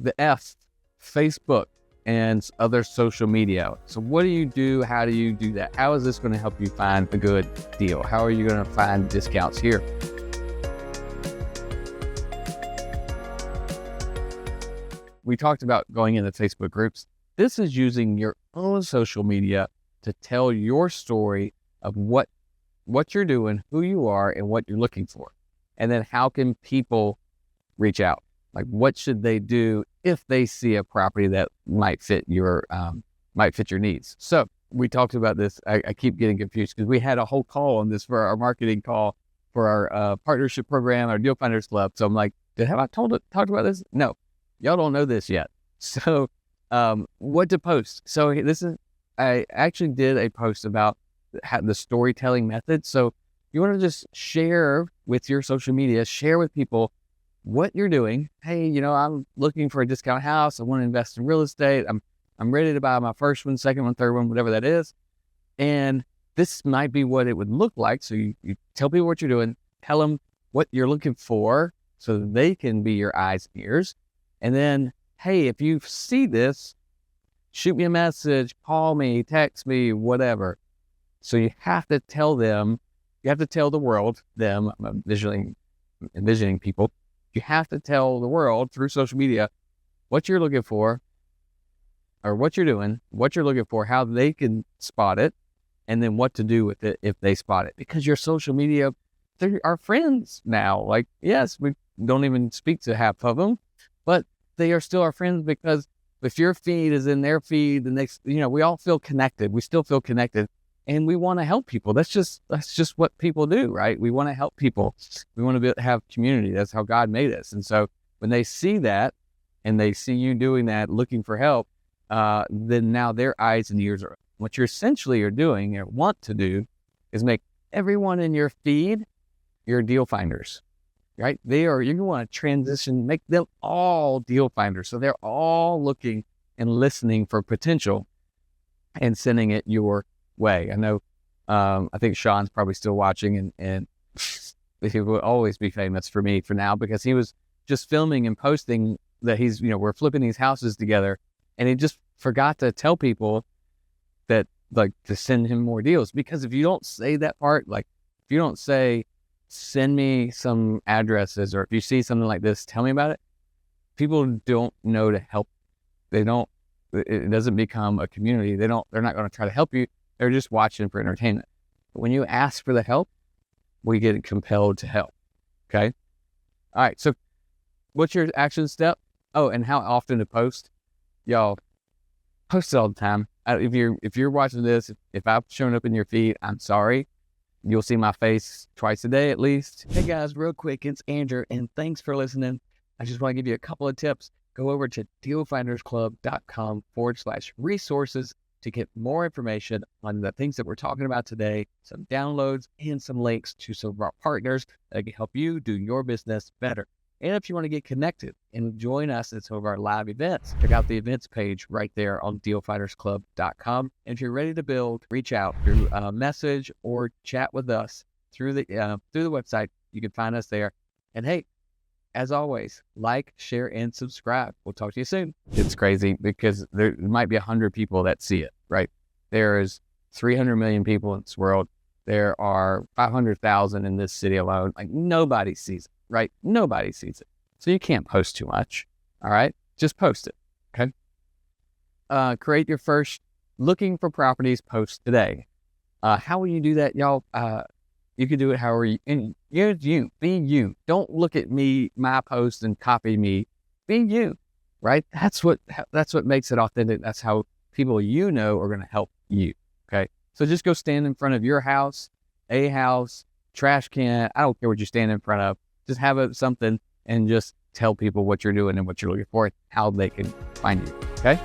The F, Facebook and other social media. So what do you do? How do you do that? How is this going to help you find a good deal? How are you going to find discounts here? We talked about going into Facebook groups. This is using your own social media to tell your story of what you're doing, who you are, and what you're looking for. And then how can people reach out? Like, what should they do if they see a property that might fit your needs? So we talked about this. I keep getting confused because we had a whole call on this for our marketing call for our partnership program, our Deal Finders Club. So I'm like, have I talked about this? No, y'all don't know this yet. So what to post? So I actually did a post about the storytelling method. So you want to just share with your social media, share with people what you're doing. Hey, I'm looking for a discount house. I want to invest in real estate. I'm ready to buy my first one, second one, third one, whatever that is. And this might be what it would look like. So you tell people what you're doing, tell them what you're looking for so that they can be your eyes and ears. And then, hey, if you see this, shoot me a message, call me, text me, whatever. So you have to tell them, you have to tell the world, them, I'm envisioning people, you have to tell the world through social media what you're looking for, or what you're doing, what you're looking for, how they can spot it, and then what to do with it if they spot it. Because your social media, they're our friends now. Like, yes, we don't even speak to half of them, but they are still our friends, because if your feed is in their feed, the next, we all feel connected. We still feel connected, and we want to help people. That's just what people do, right? We want to help people. We want to have community. That's how God made us. And so when they see that, and they see you doing that, looking for help, then now their eyes and ears are. What you essentially are doing or want to do is make everyone in your feed your deal finders, right? You want to transition, make them all deal finders. So they're all looking and listening for potential and sending it your way. I know, I think Sean's probably still watching, and he will always be famous for me for now, because he was just filming and posting that we're flipping these houses together, and he just forgot to tell people that, like, to send him more deals. Because if you don't say that part, like if you don't say, send me some addresses, or if you see something like this, tell me about it, people don't know to help. It doesn't become a community. They're not going to try to help you. They're just watching for entertainment. But when you ask for the help, we get compelled to help. Okay. All right. So what's your action step? Oh, and how often to post? Y'all, post it all the time. If you're watching this, if I've shown up in your feed, I'm sorry. You'll see my face twice a day at least. Hey guys, real quick, it's Andrew, and thanks for listening. I just want to give you a couple of tips. Go over to dealfindersclub.com/resources to get more information on the things that we're talking about today, some downloads, and some links to some of our partners that can help you do your business better. And if you want to get connected and join us at some of our live events, check out the events page right there on dealfindersclub.com. And if you're ready to build, reach out through a message or chat with us through the website. You can find us there. And hey, as always, like, share, and subscribe. We'll talk to you soon. It's crazy because there might be 100 people that see it, right? There is 300 million people in this world. There are 500,000 in this city alone. Like, nobody sees it, right? Nobody sees it. So you can't post too much, all right? Just post it, okay? Create your first looking for properties post today. How will you do that, y'all? You can do it however you, and be you. Don't look at me, my post, and copy me. Be you, right? That's what makes it authentic. That's how people are going to help you, okay? So just go stand in front of your house, a house, trash can. I don't care what you stand in front of. Just have something and just tell people what you're doing and what you're looking for and how they can find you, okay?